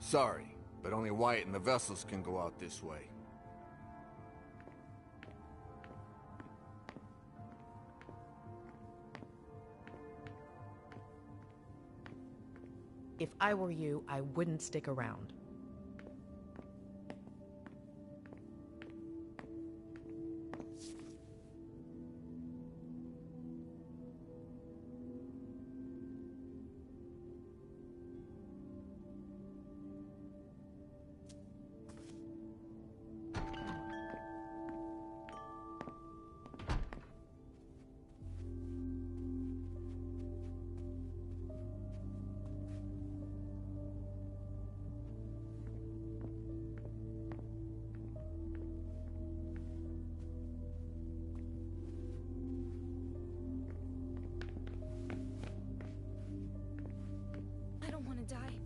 Sorry, but only Wyatt and the vessels can go out this way. If I were you, I wouldn't stick around. I don't want to die.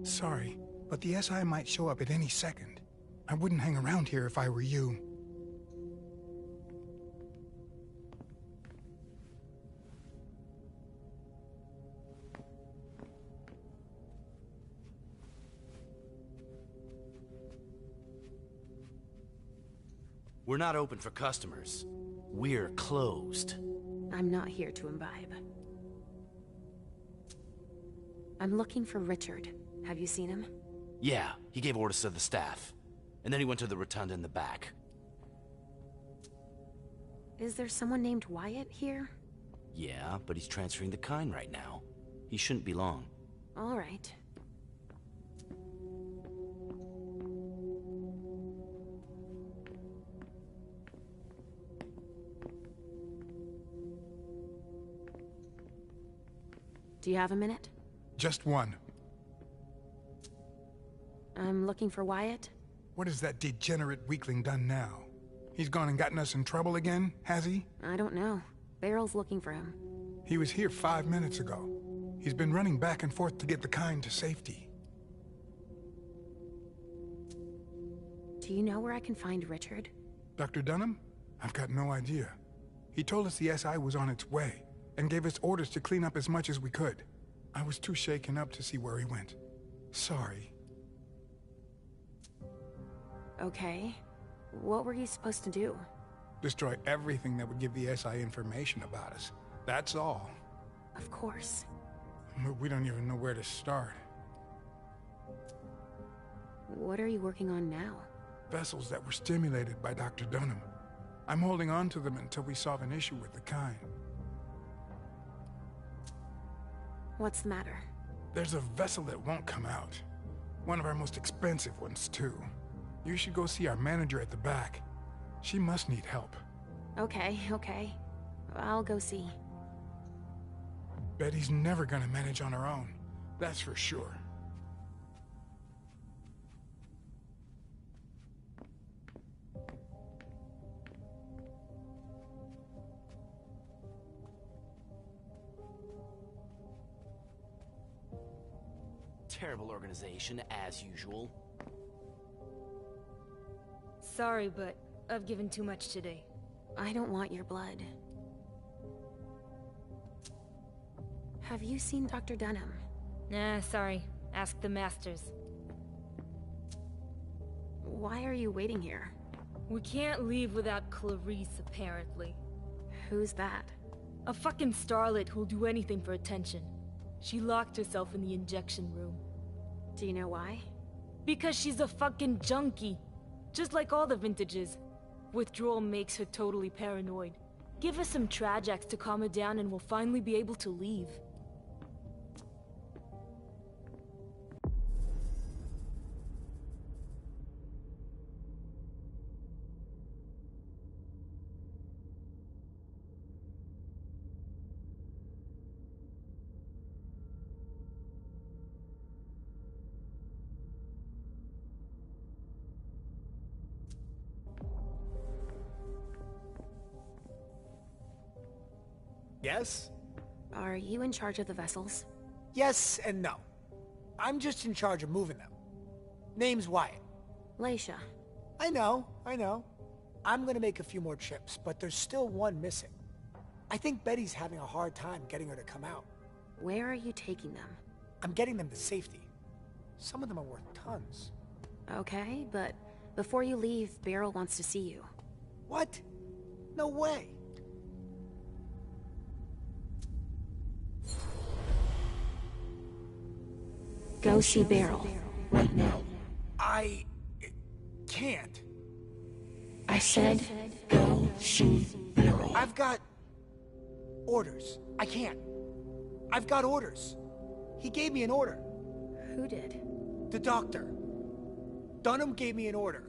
Sorry, but the SI might show up at any second. I wouldn't hang around here if I were you. We're not open for customers. We're closed. I'm not here to imbibe. I'm looking for Richard. Have you seen him? Yeah, he gave orders to the staff. And then he went to the rotunda in the back. Is there someone named Wyatt here? Yeah, but he's transferring the kind right now. He shouldn't be long. All right. Do you have a minute? Just one. I'm looking for Wyatt. What has that degenerate weakling done now? He's gone and gotten us in trouble again, has he? I don't know. Barrel's looking for him. He was here 5 minutes ago. He's been running back and forth to get the kind to safety. Do you know where I can find Richard? Dr. Dunham? I've got no idea. He told us the SI was on its way, and gave us orders to clean up as much as we could. I was too shaken up to see where he went. Sorry. Okay. What were you supposed to do? Destroy everything that would give the SI information about us. That's all. Of course. But we don't even know where to start. What are you working on now? Vessels that were stimulated by Dr. Dunham. I'm holding on to them until we solve an issue with the kind. What's the matter? There's a vessel that won't come out. One of our most expensive ones, too. You should go see our manager at the back. She must need help. Okay. I'll go see. Betty's never gonna manage on her own. That's for sure. Terrible organization, as usual. Sorry, but I've given too much today. I don't want your blood. Have you seen Dr. Dunham? Nah, sorry. Ask the masters. Why are you waiting here? We can't leave without Clarice, apparently. Who's that? A fucking starlet who'll do anything for attention. She locked herself in the injection room. Do you know why? Because she's a fucking junkie. Just like all the vintages. Withdrawal makes her totally paranoid. Give her some Trajax to calm her down and we'll finally be able to leave. Yes? Are you in charge of the vessels? Yes and no. I'm just in charge of moving them. Name's Wyatt. Leisha. I know. I'm gonna make a few more trips, but there's still one missing. I think Betty's having a hard time getting her to come out. Where are you taking them? I'm getting them to safety. Some of them are worth tons. Okay, but before you leave, Beryl wants to see you. What? No way. Go see Beryl. Right now. I can't. I said, go see Beryl. I've got orders. I can't. I've got orders. He gave me an order. Who did? The doctor. Dunham gave me an order.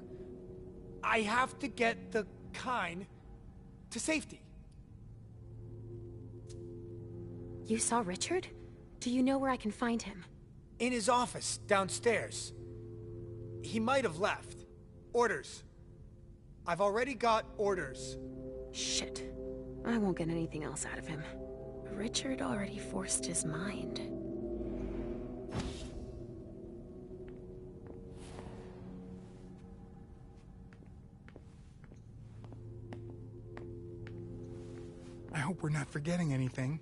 I have to get the Kine to safety. You saw Richard? Do you know where I can find him? In his office, downstairs. He might have left. Orders. I've already got orders. Shit. I won't get anything else out of him. Richard already forced his mind. I hope we're not forgetting anything.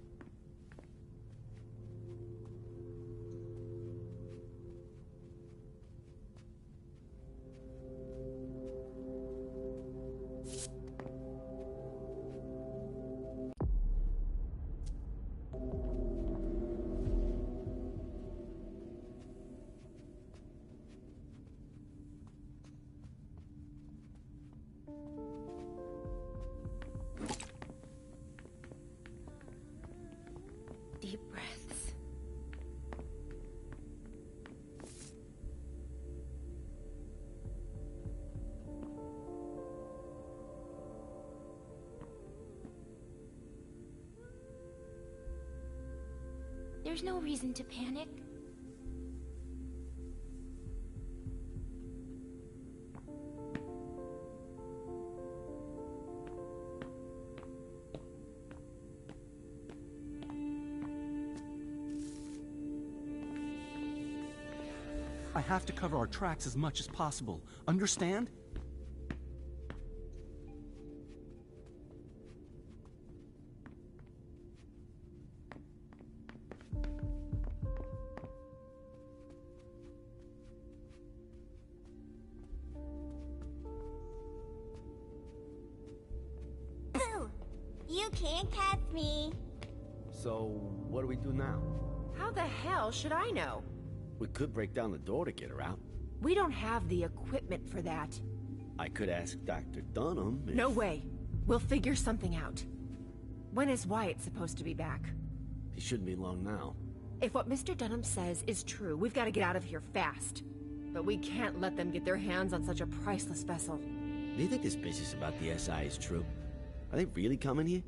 Deep breaths. There's no reason to panic. I have to cover our tracks as much as possible. Understand? Boo! You can't catch me. So, what do we do now? How the hell should I know? We could break down the door to get her out. We don't have the equipment for that. I could ask Dr. Dunham if... No way. We'll figure something out. When is Wyatt supposed to be back? He shouldn't be long now. If what Mr. Dunham says is true, we've got to get out of here fast. But we can't let them get their hands on such a priceless vessel. Do you think this business about the SI is true? Are they really coming here?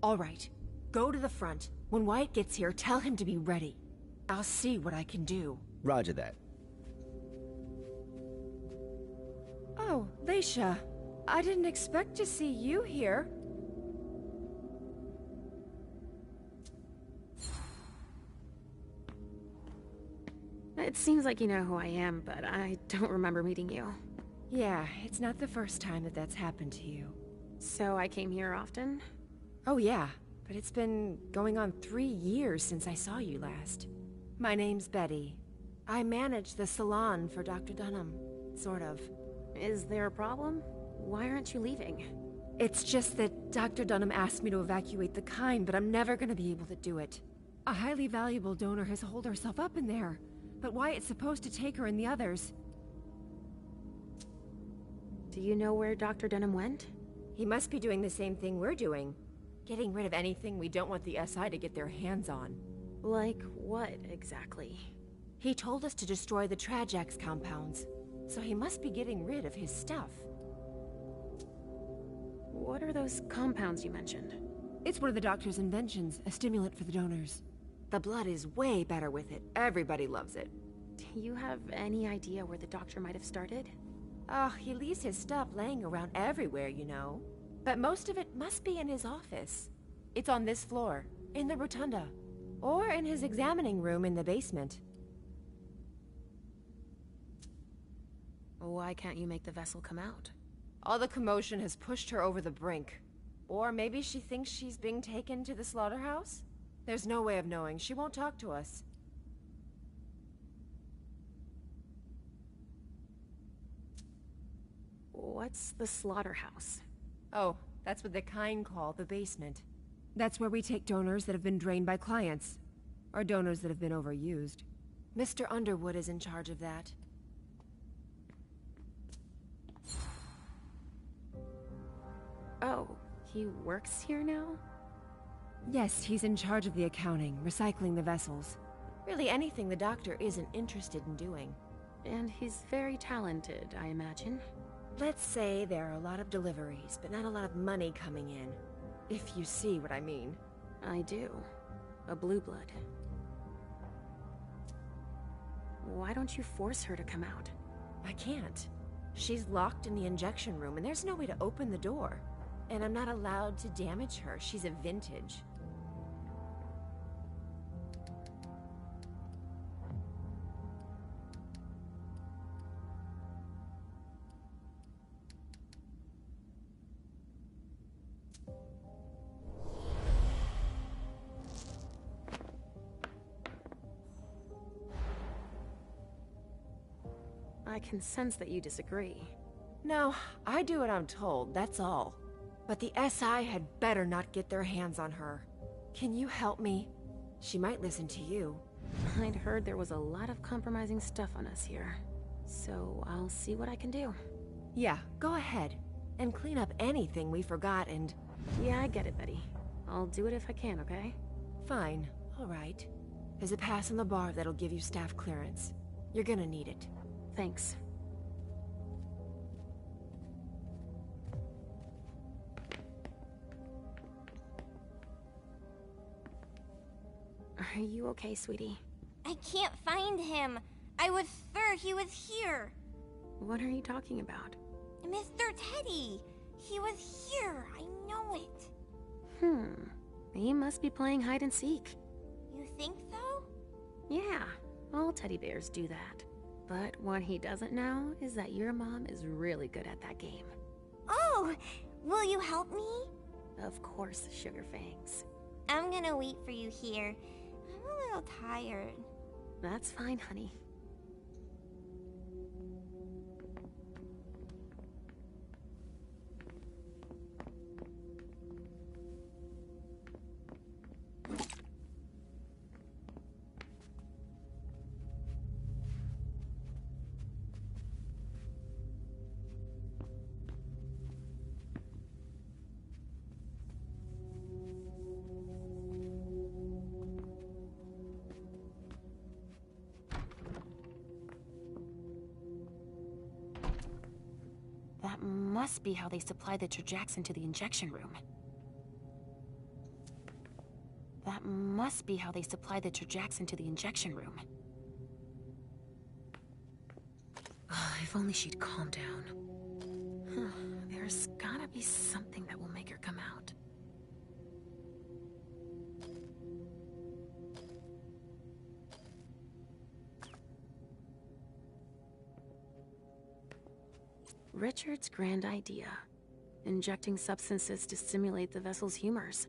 All right. Go to the front. When Wyatt gets here, tell him to be ready. I'll see what I can do. Roger that. Oh, Leisha. I didn't expect to see you here. It seems like you know who I am, but I don't remember meeting you. Yeah, it's not the first time that that's happened to you. So I came here often? Oh yeah, but it's been going on 3 years since I saw you last. My name's Betty. I manage the salon for Dr. Dunham. Sort of. Is there a problem? Why aren't you leaving? It's just that Dr. Dunham asked me to evacuate the Kine, but I'm never gonna be able to do it. A highly valuable donor has holed herself up in there, but Wyatt's supposed to take her and the others. Do you know where Dr. Dunham went? He must be doing the same thing we're doing. Getting rid of anything we don't want the SI to get their hands on. Like what, exactly? He told us to destroy the Trajax compounds, so he must be getting rid of his stuff. What are those compounds you mentioned? It's one of the doctor's inventions, a stimulant for the donors. The blood is way better with it. Everybody loves it. Do you have any idea where the doctor might have started? Oh, he leaves his stuff laying around everywhere, you know. But most of it must be in his office. It's on this floor, in the rotunda. Or in his examining room in the basement. Why can't you make the vessel come out? All the commotion has pushed her over the brink. Or maybe she thinks she's being taken to the slaughterhouse? There's no way of knowing. She won't talk to us. What's the slaughterhouse? Oh, that's what the kind call the basement. That's where we take donors that have been drained by clients. Or donors that have been overused. Mr. Underwood is in charge of that. Oh, he works here now? Yes, he's in charge of the accounting, recycling the vessels. Really anything the doctor isn't interested in doing. And he's very talented, I imagine. Let's say there are a lot of deliveries, but not a lot of money coming in. If you see what I mean. I do. A blue blood. Why don't you force her to come out? I can't. She's locked in the injection room, and there's no way to open the door. And I'm not allowed to damage her. She's a vintage. I can sense that you disagree. No, I do what I'm told, that's all. But the SI had better not get their hands on her. Can you help me? She might listen to you. I'd heard there was a lot of compromising stuff on us here. So I'll see what I can do. Yeah, go ahead. And clean up anything we forgot and... Yeah, I get it, Betty. I'll do it if I can, okay? Fine, all right. There's a pass on the bar that'll give you staff clearance. You're gonna need it. Thanks. Are you okay, sweetie? I can't find him. I was sure he was here. What are you talking about? Mr. Teddy. He was here. I know it. He must be playing hide and seek. You think so? Yeah, all teddy bears do that. But what he doesn't know is that your mom is really good at that game. Oh, will you help me? Of course, Sugar Fangs. I'm gonna wait for you here. I'm a little tired. That's fine, honey. That must be how they supply the Trajax into the injection room. That must be how they supply the Trajax into the injection room. If only she'd calm down. There's gotta be something that will make her come out. Richard's grand idea. Injecting substances to stimulate the vessel's humors.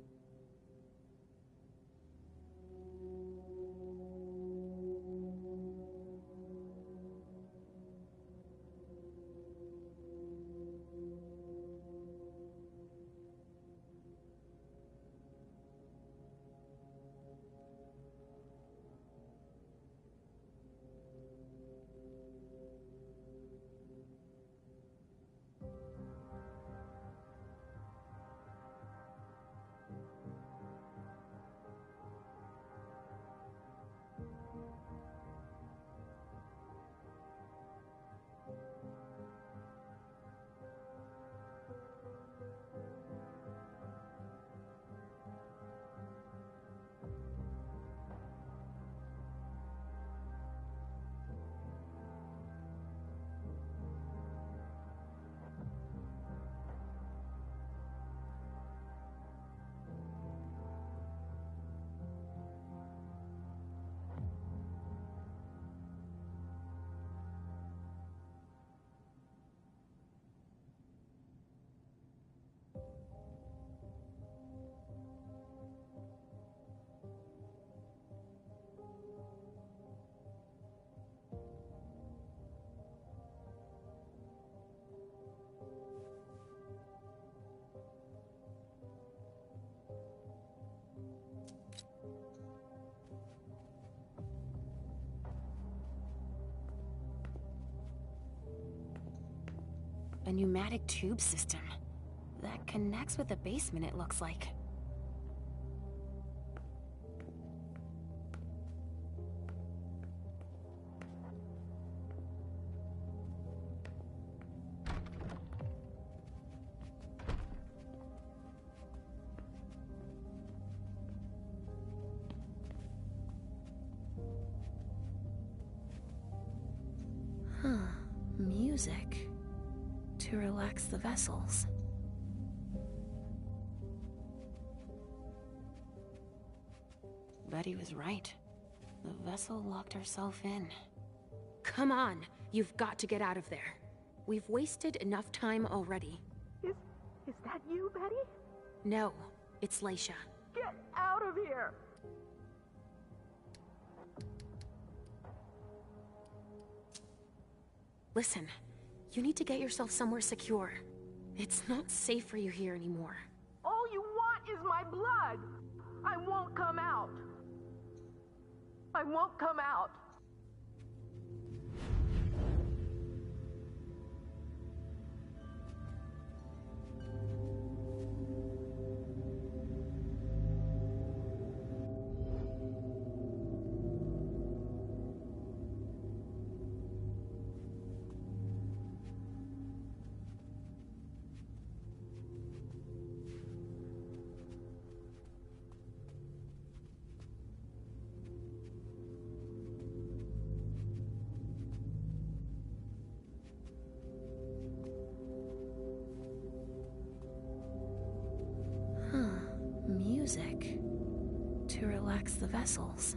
A pneumatic tube system. That connects with the basement, it looks like. Music. To relax the vessels. Betty was right. The vessel locked herself in. Come on, you've got to get out of there. We've wasted enough time already. Is that you, Betty? No, it's Leisha. Get out of here! Listen, you need to get yourself somewhere secure. It's not safe for you here anymore. All you want is my blood! I won't come out! I won't come out! Music. To relax the vessels.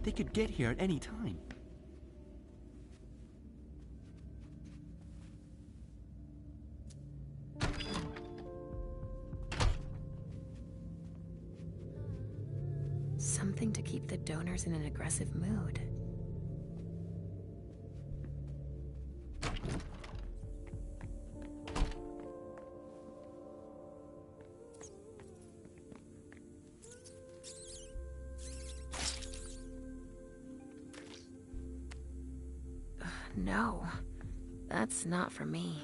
They could get here at any time. Something to keep the donors in an aggressive mood. No, that's not for me.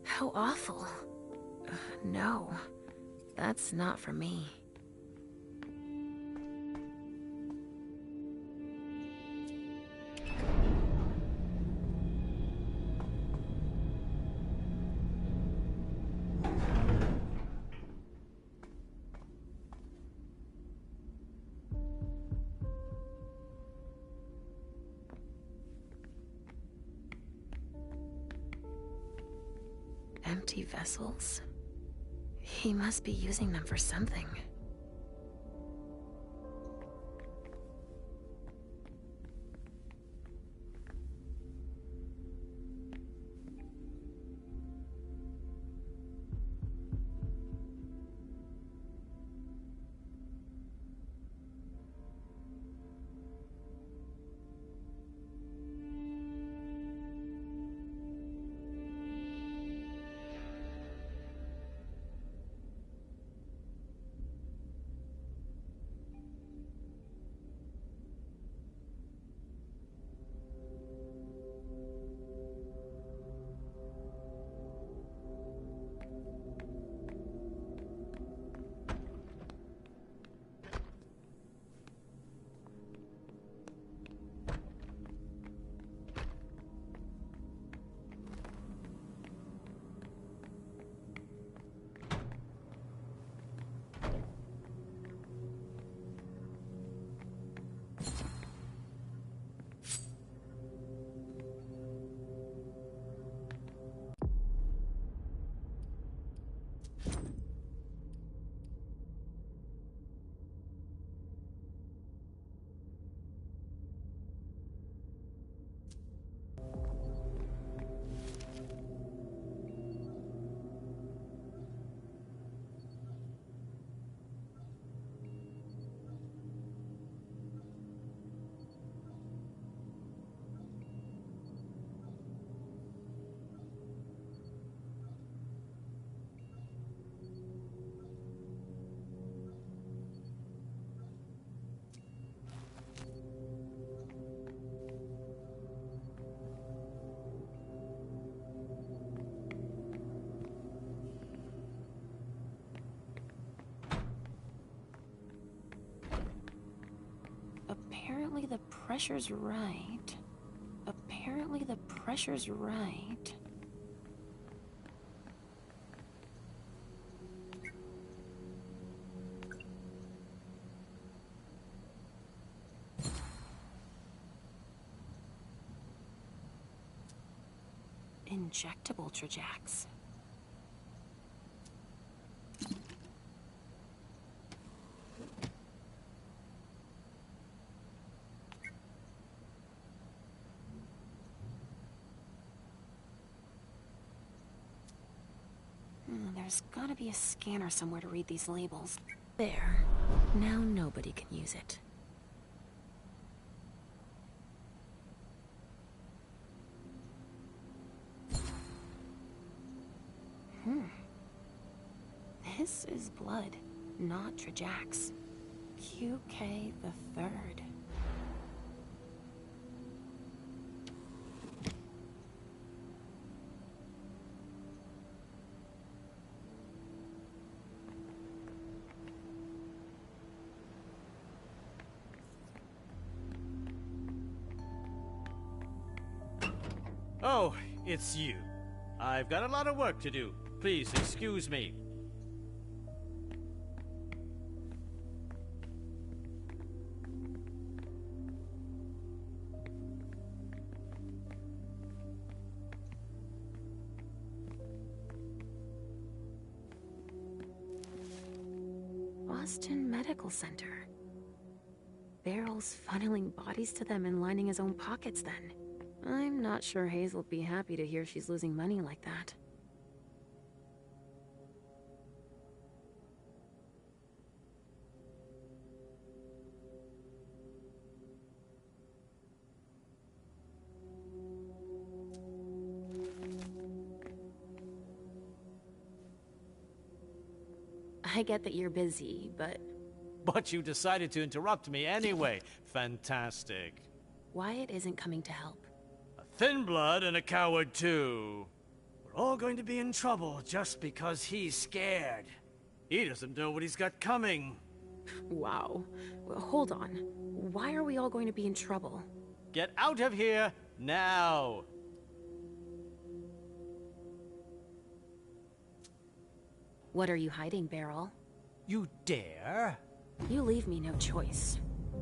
How awful. No, that's not for me. Empty vessels? He must be using them for something. pressure's right. Apparently the pressure's right. Injectable Trajax. There's gotta be a scanner somewhere to read these labels. There. Now nobody can use it. This is blood, not Trajax. QK the Third. Oh, it's you. I've got a lot of work to do. Please excuse me. Boston Medical Center. Barrel's funneling bodies to them and lining his own pockets then. I'm not sure Hazel'd be happy to hear she's losing money like that. I get that you're busy, but... But you decided to interrupt me anyway. Fantastic. Wyatt isn't coming to help. A thin blood and a coward too. We're all going to be in trouble just because he's scared. He doesn't know what he's got coming. Wow. Well, hold on. Why are we all going to be in trouble? Get out of here now. What are you hiding, Beryl? You dare? You leave me no choice.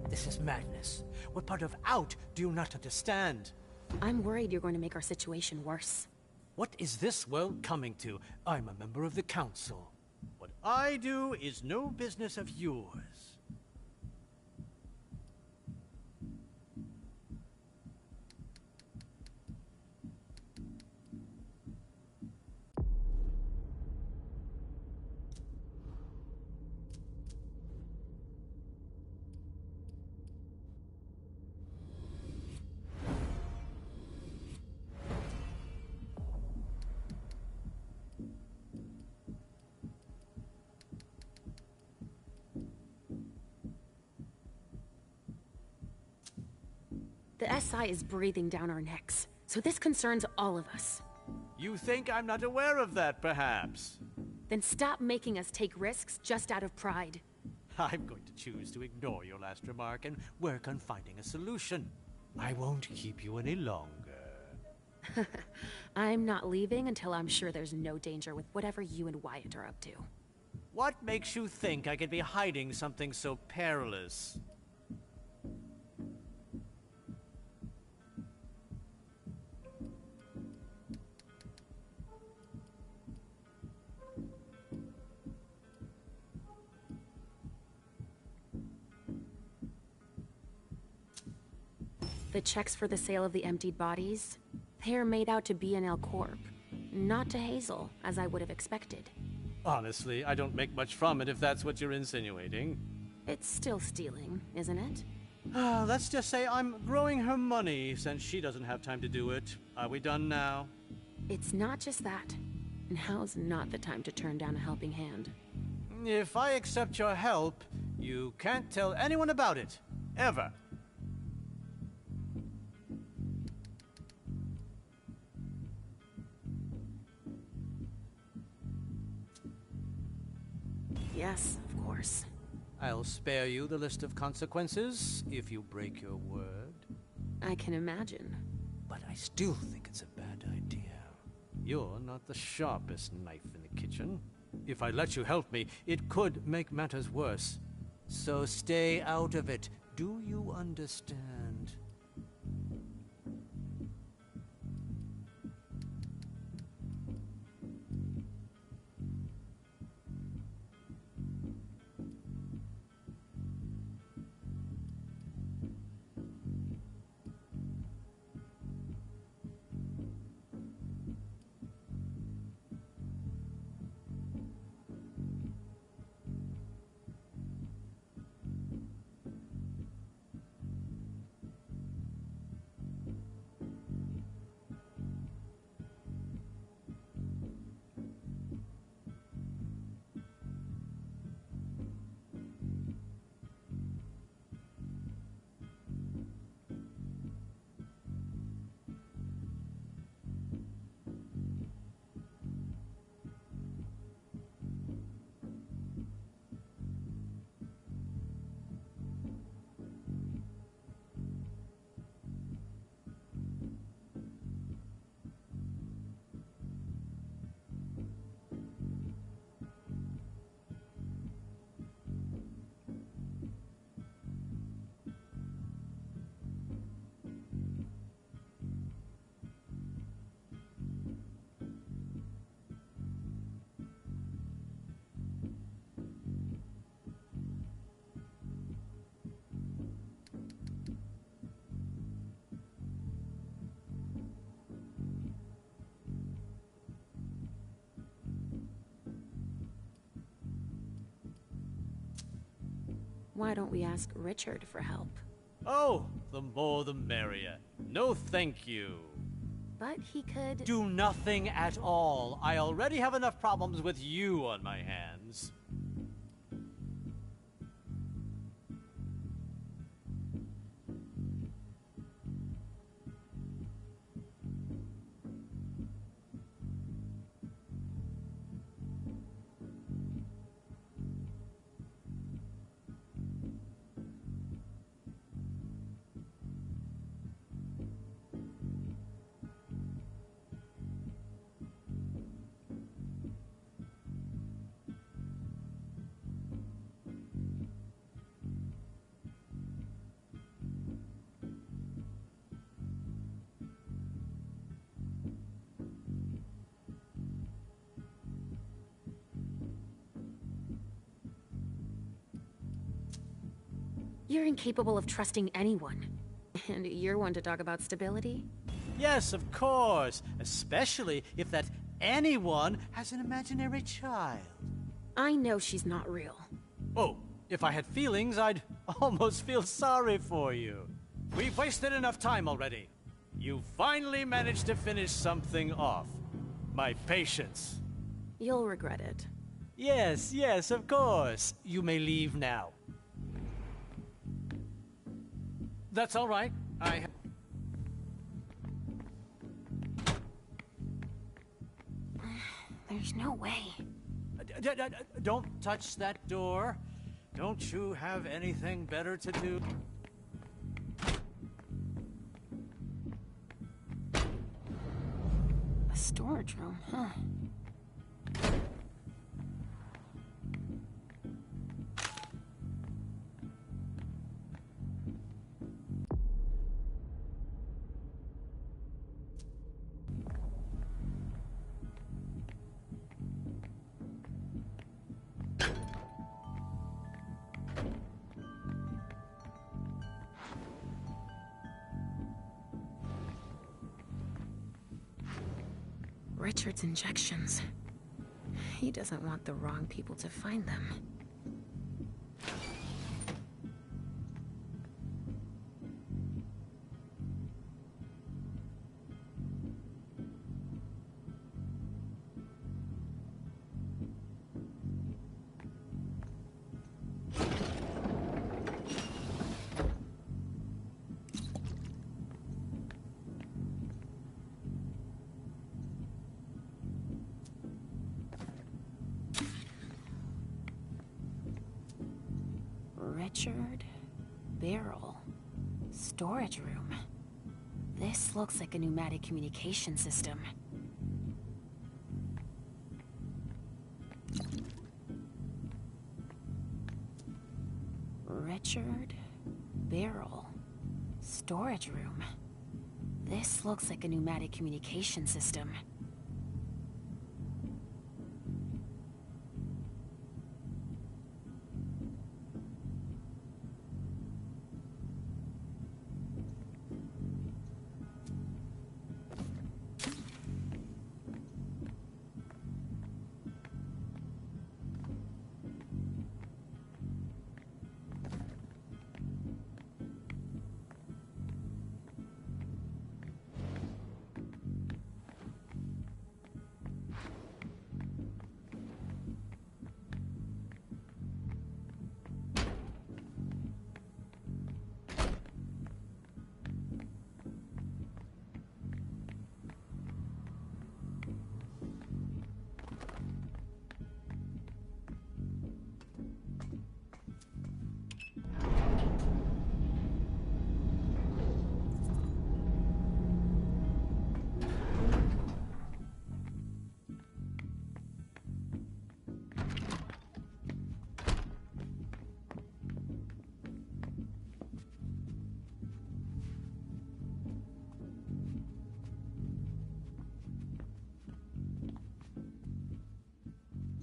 This is madness. What part of out do you not understand? I'm worried you're going to make our situation worse. What is this world coming to? I'm a member of the council. What I do is no business of yours. The SI is breathing down our necks, so this concerns all of us. You think I'm not aware of that, perhaps? Then stop making us take risks just out of pride. I'm going to choose to ignore your last remark and work on finding a solution. I won't keep you any longer. I'm not leaving until I'm sure there's no danger with whatever you and Wyatt are up to. What makes you think I could be hiding something so perilous? The checks for the sale of the emptied bodies, they're made out to B&L Corp, not to Hazel, as I would have expected. Honestly, I don't make much from it if that's what you're insinuating. It's still stealing, isn't it? Let's just say I'm growing her money since she doesn't have time to do it. Are we done now? It's not just that. Now's not the time to turn down a helping hand. If I accept your help, you can't tell anyone about it. Ever. Yes, of course. I'll spare you the list of consequences if you break your word. I can imagine. But I still think it's a bad idea. You're not the sharpest knife in the kitchen. If I let you help me, it could make matters worse. So stay out of it. Do you understand? Why don't we ask Richard for help? Oh, the more the merrier. No thank you. But he could... Do nothing at all. I already have enough problems with you on my hands. You're incapable of trusting anyone. And you're one to talk about stability? Yes, of course. Especially if that anyone has an imaginary child. I know she's not real. Oh, if I had feelings, I'd almost feel sorry for you. We've wasted enough time already. You finally managed to finish something off. My patience. You'll regret it. Yes, yes, of course. You may leave now. That's all right. There's no way. Don't touch that door. Don't you have anything better to do? A storage room, huh? Richard's injections. He doesn't want the wrong people to find them. Richard, barrel, storage room. This looks like a pneumatic communication system. Richard Barrel. Storage room. This looks like a pneumatic communication system.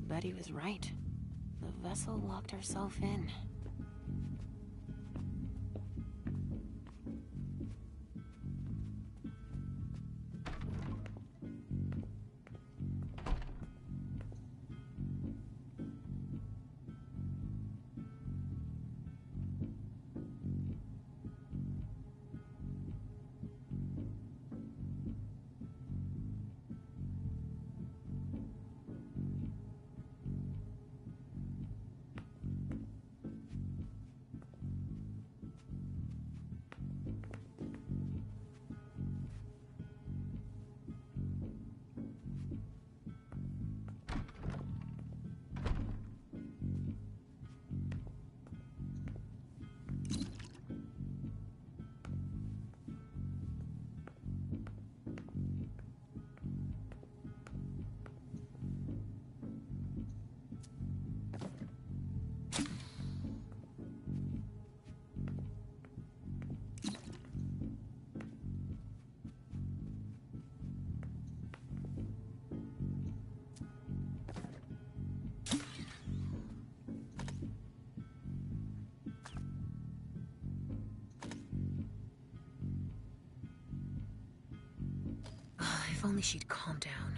Betty was right. The vessel locked herself in. If only she'd calm down.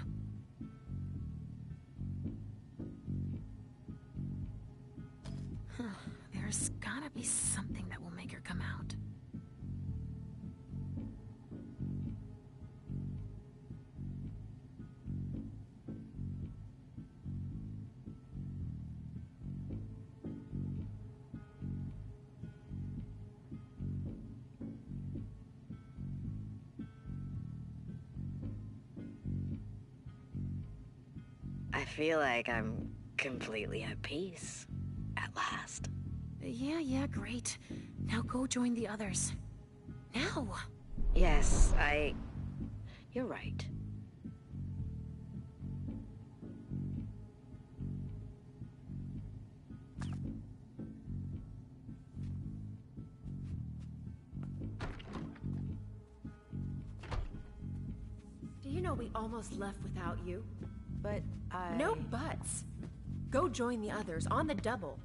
There's gotta be something that will make her come out. I feel like I'm completely at peace. At last. Yeah, great. Now go join the others. Now! Yes, You're right. Do you know we almost left without you? But No buts. Go join the others on the double.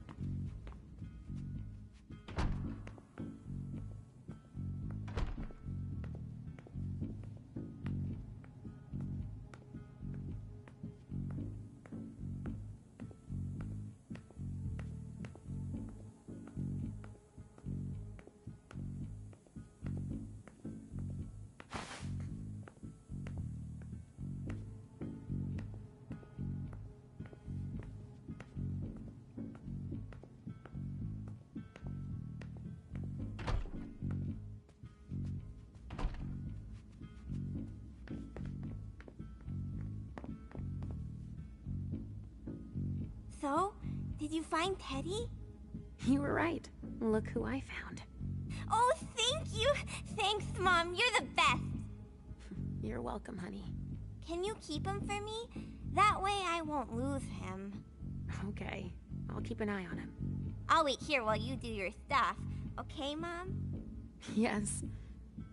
So, did you find Teddy? You were right. Look who I found. Oh, thank you! Thanks, Mom. You're the best. You're welcome, honey. Can you keep him for me? That way I won't lose him. Okay, I'll keep an eye on him. I'll wait here while you do your stuff. Okay, Mom? Yes.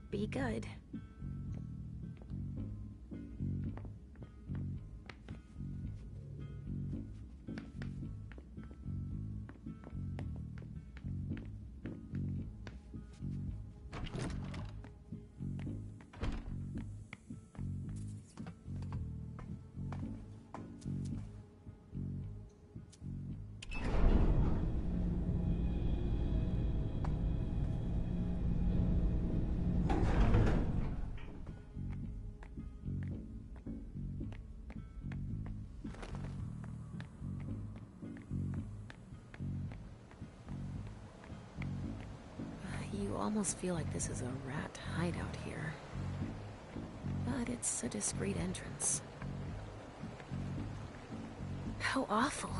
Be good. You almost feel like this is a rat hideout here. But it's a discreet entrance. How awful.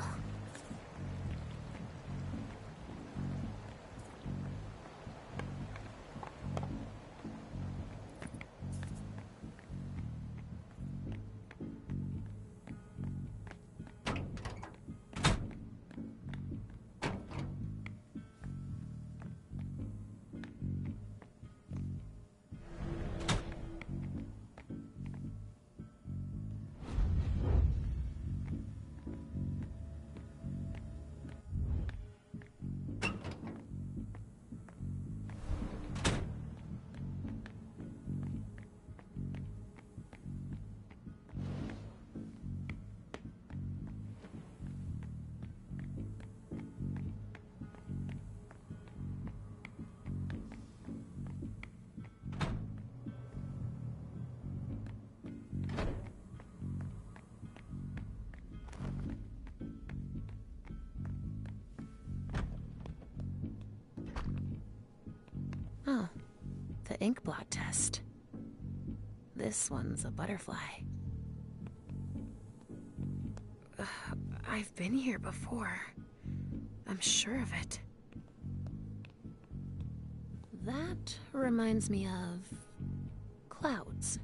Oh, the ink blot test. This one's a butterfly. I've been here before. I'm sure of it. That reminds me of clouds.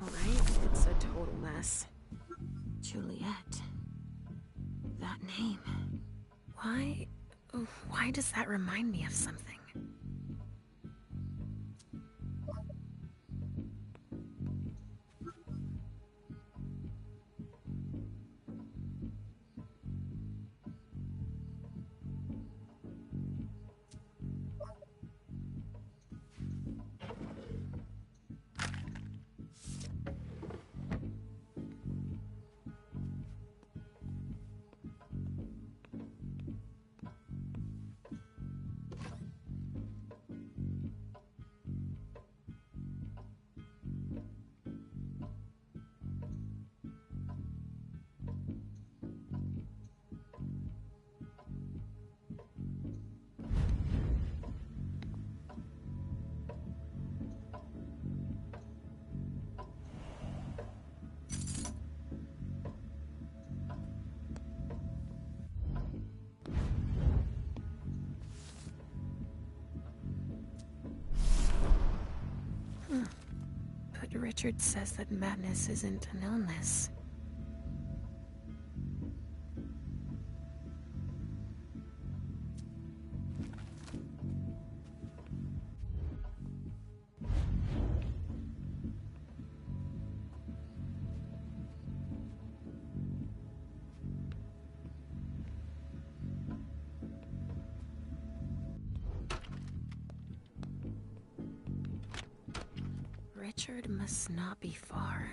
Alright, it's a total mess. Juliet. That name. Why does that remind me of something? But Richard says that madness isn't an illness. Richard must not be far.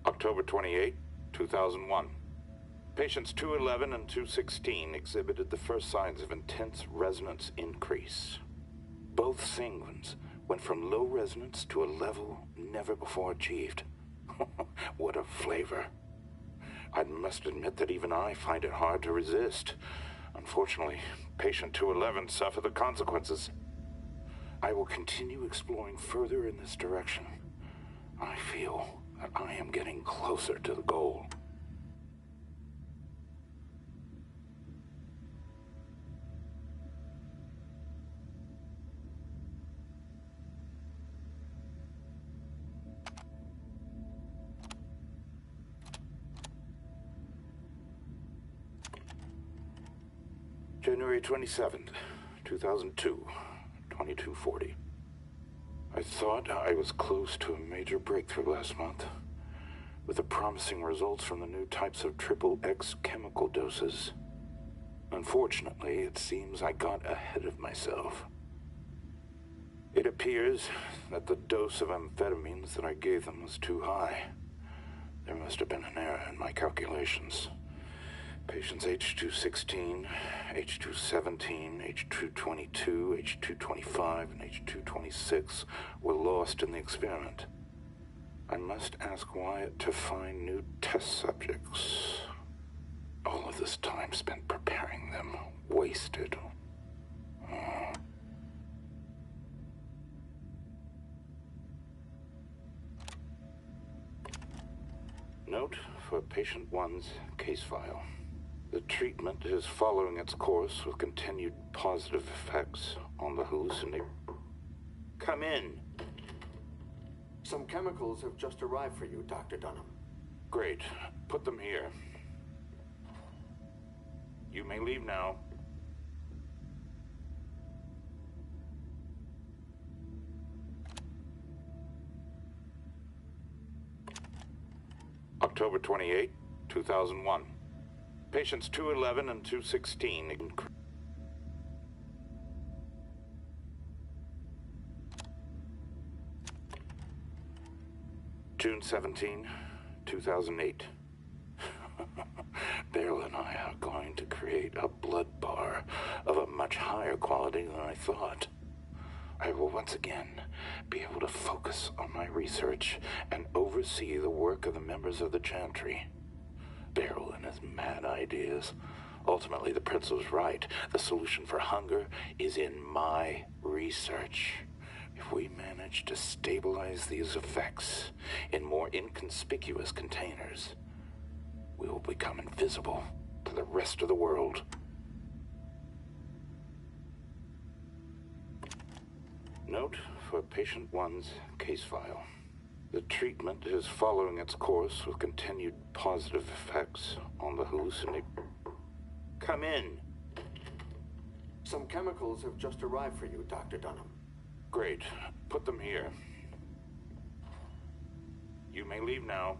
October 28, 2001. Patients 211 and 216 exhibited the first signs of intense resonance increase. Both sanguines went from low resonance to a level never before achieved. What a flavor. I must admit that even I find it hard to resist. Unfortunately, patient 211 suffered the consequences. I will continue exploring further in this direction. I feel that I am getting closer to the goal. January 27th, 2002, 2240. I thought I was close to a major breakthrough last month, with the promising results from the new types of XXX chemical doses. Unfortunately, it seems I got ahead of myself. It appears that the dose of amphetamines that I gave them was too high. There must have been an error in my calculations. Patients H216, H217, H222, H225, and H226 were lost in the experiment. I must ask Wyatt to find new test subjects. All of this time spent preparing them, wasted. Note for patient 1's case file. The treatment is following its course with continued positive effects on the hallucination. Come in. Some chemicals have just arrived for you, Dr. Dunham. Great. Put them here. You may leave now. October 28, 2001. Patients 211 and 216. June 17, 2008. Beryl and I are going to create a blood bar of a much higher quality than I thought. I will once again be able to focus on my research and oversee the work of the members of the Chantry. Beryl and his mad ideas. Ultimately, the prince was right. The solution for hunger is in my research. If we manage to stabilize these effects in more inconspicuous containers, we will become invisible to the rest of the world. Note for patient 1's case file. The treatment is following its course with continued positive effects on the hallucination. Come in. Some chemicals have just arrived for you, Dr. Dunham. Great. Put them here. You may leave now.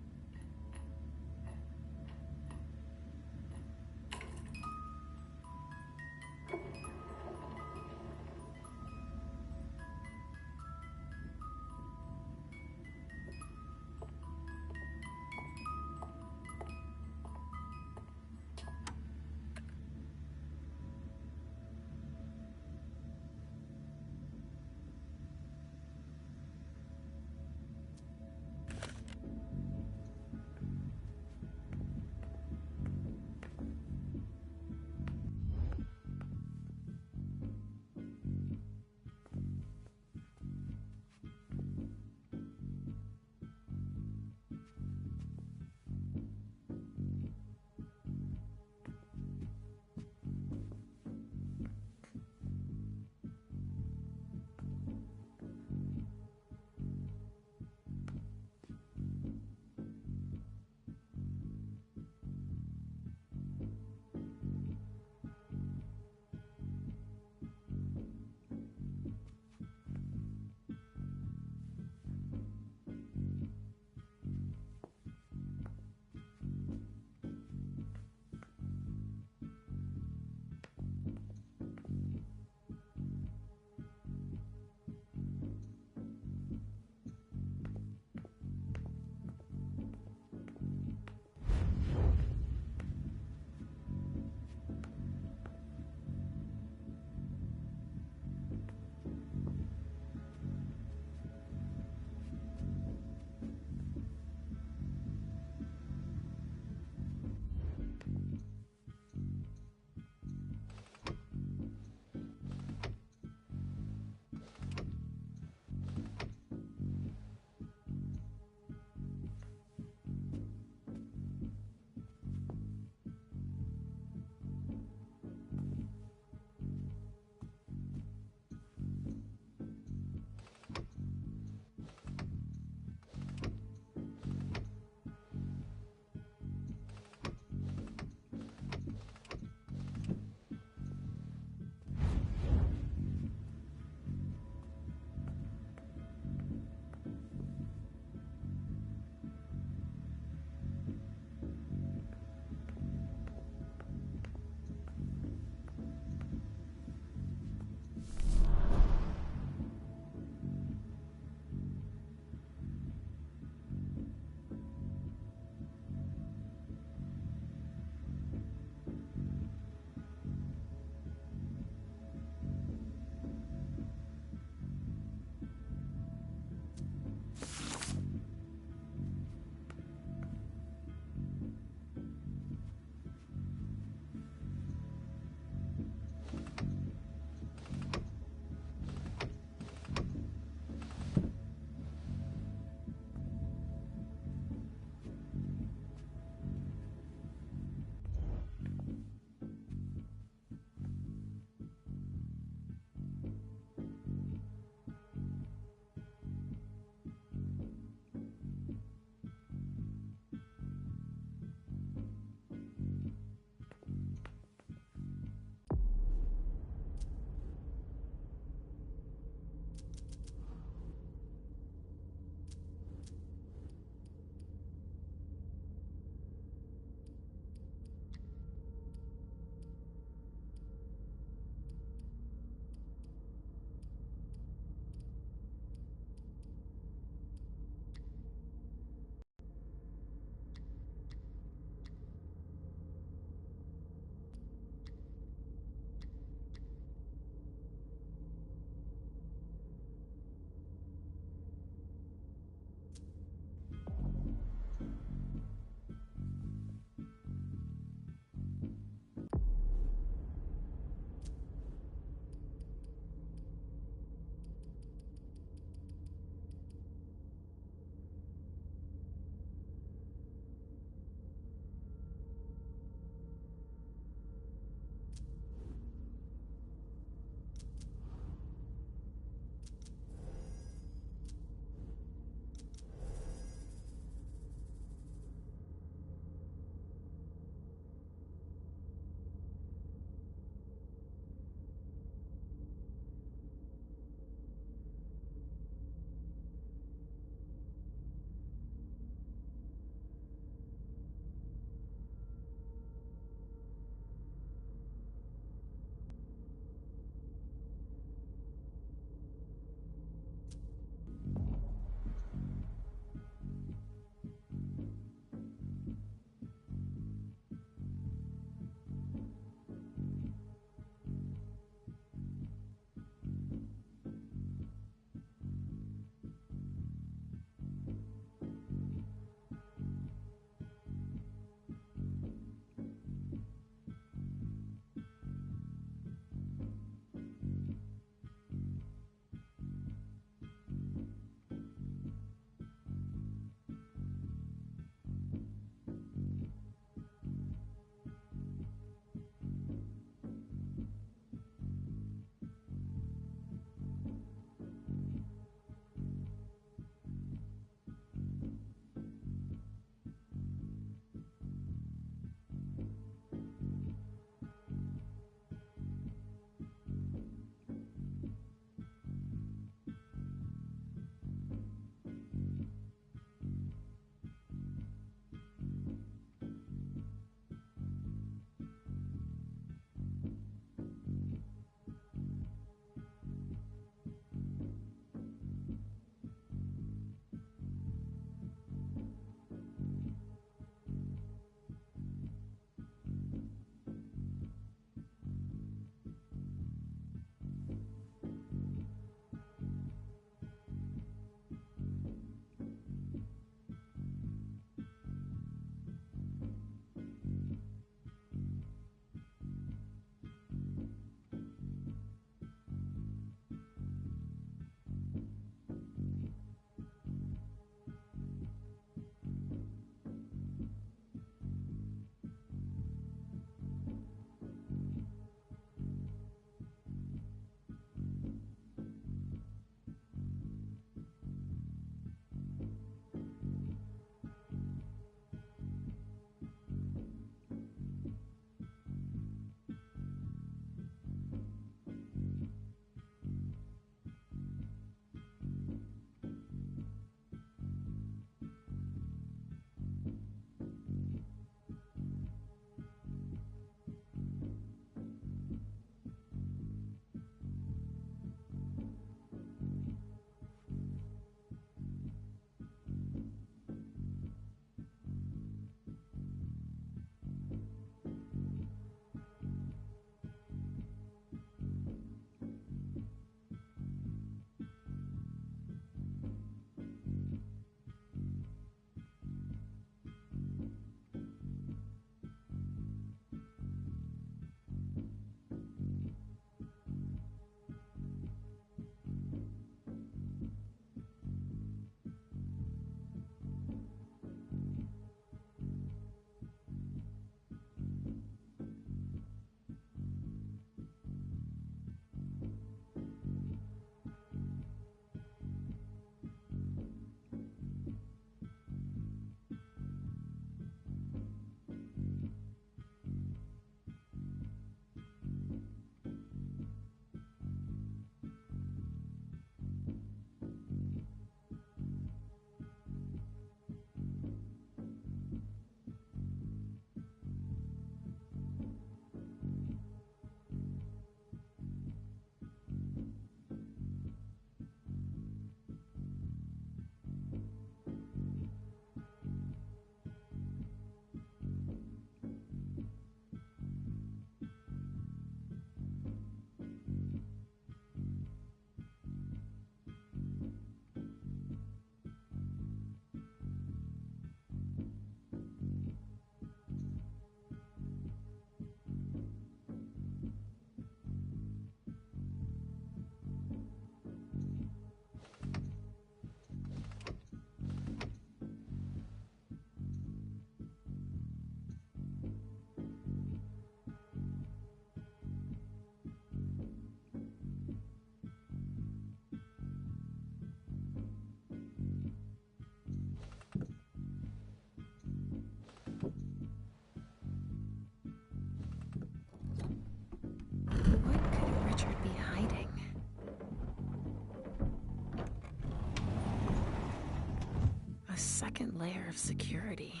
second layer of security.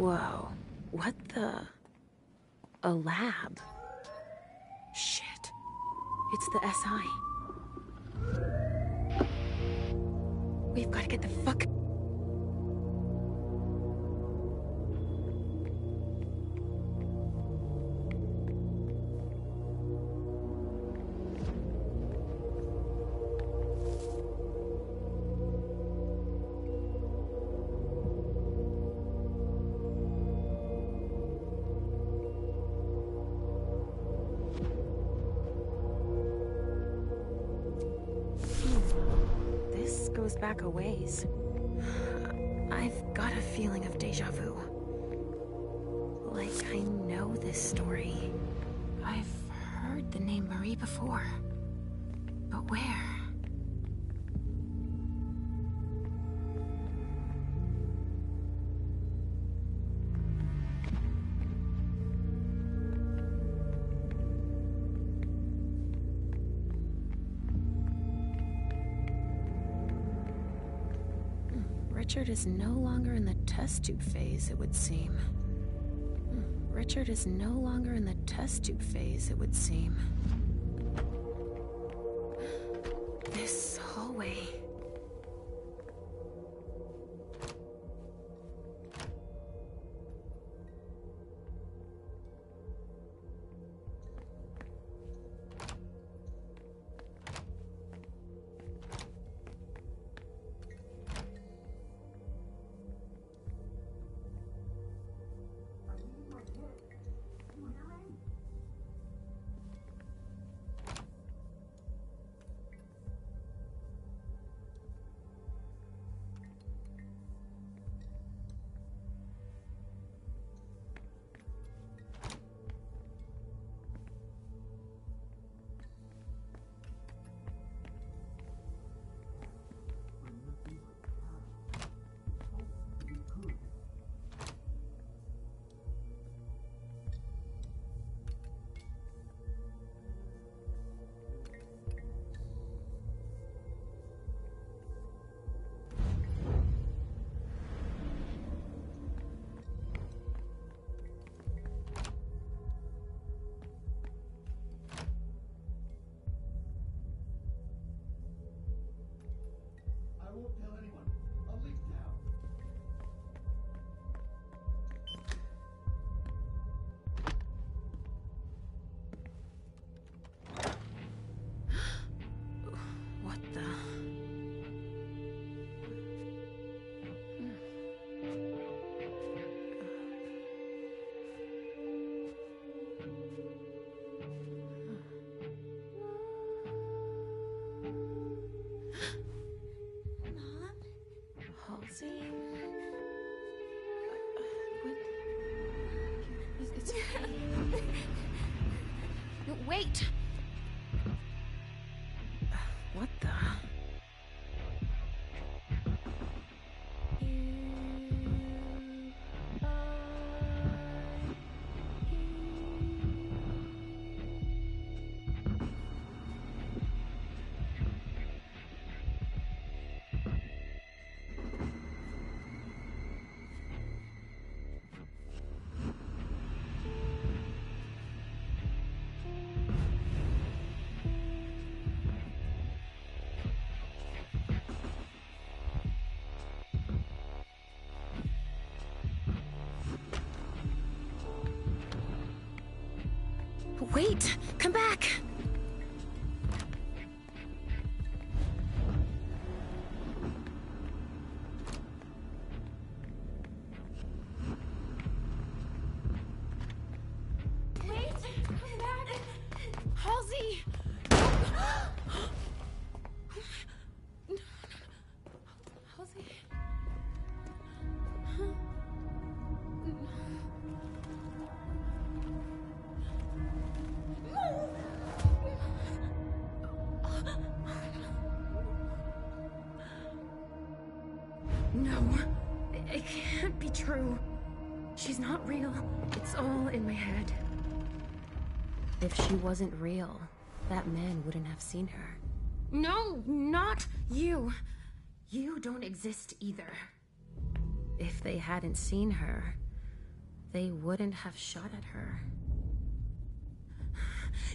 Whoa. What the... A lab? Shit. It's the SI. We've got to get the fuck... back a ways. I've got a feeling of deja vu. Like I know this story. I've heard the name Marie before. But where? Richard is no longer in the test tube phase, it would seem. Richard is no longer in the test tube phase, it would seem. This hallway... Wait! What the? Wait! Come back! Wait! Come back! Halsey! Halsey? No, it can't be true. She's not real. It's all in my head. If she wasn't real, that man wouldn't have seen her. No, not you. You don't exist either. If they hadn't seen her, they wouldn't have shot at her.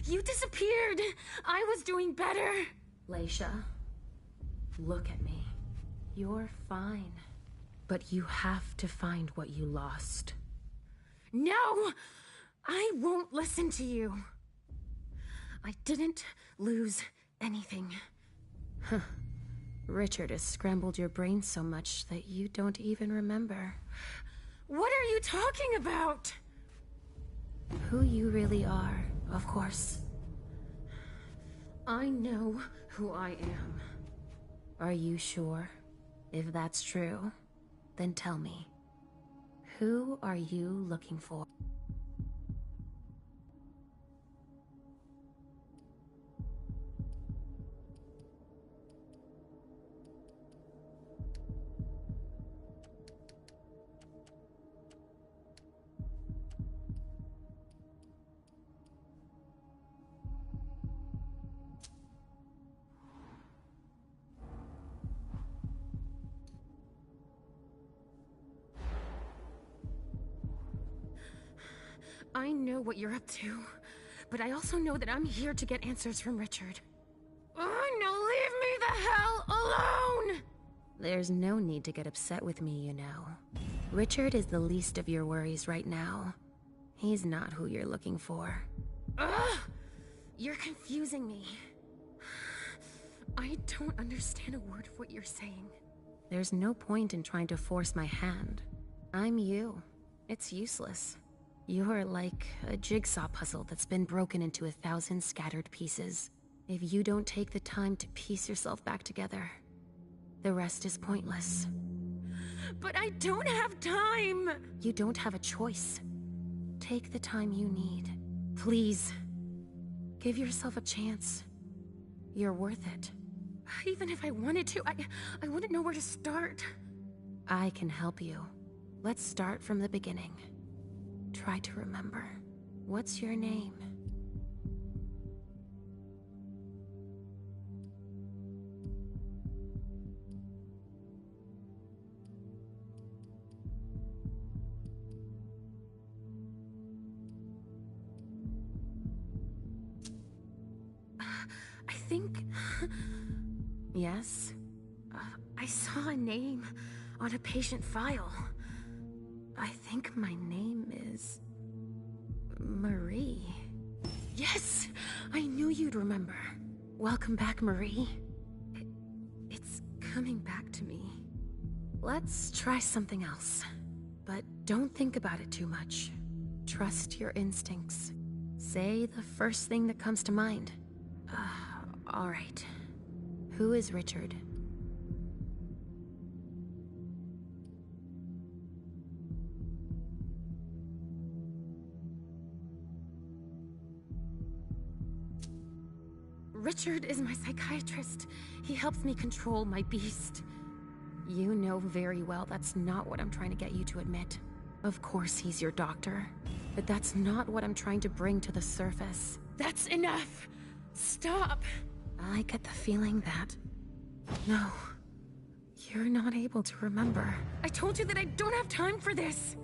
You disappeared! I was doing better! Leisha, look at me. You're fine. But you have to find what you lost. No! I won't listen to you. I didn't lose anything. Huh. Richard has scrambled your brain so much that you don't even remember. What are you talking about? Who you really are, of course. I know who I am. Are you sure? If that's true, then tell me. Who are you looking for? I know what you're up to, but I also know that I'm here to get answers from Richard. Oh, no, leave me the hell alone! There's no need to get upset with me, you know. Richard is the least of your worries right now. He's not who you're looking for. Ugh! You're confusing me. I don't understand a word of what you're saying. There's no point in trying to force my hand. I'm you. It's useless. You're like a jigsaw puzzle that's been broken into 1,000 scattered pieces. If you don't take the time to piece yourself back together, the rest is pointless. But I don't have time! You don't have a choice. Take the time you need. Please. Give yourself a chance. You're worth it. Even if I wanted to, I wouldn't know where to start. I can help you. Let's start from the beginning. Try to remember. What's your name? I think... Yes? I saw a name on a patient file. I think my name is... Marie. Yes! I knew you'd remember. Welcome back, Marie. It's coming back to me. Let's try something else. But don't think about it too much. Trust your instincts. Say the first thing that comes to mind. All right. Who is Richard? Richard is my psychiatrist. He helps me control my beast. You know very well that's not what I'm trying to get you to admit. Of course he's your doctor, but that's not what I'm trying to bring to the surface. That's enough! Stop! I get the feeling that... No. You're not able to remember. I told you that I don't have time for this!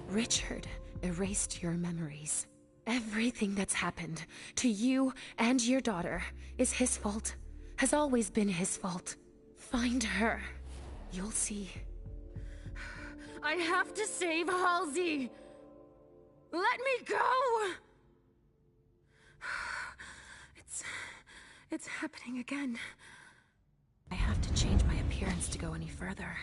Richard erased your memories. Everything that's happened to you and your daughter is his fault. Has always been his fault. Find her. You'll see. I have to save Halsey! Let me go! It's happening again. I have to change my appearance to go any further.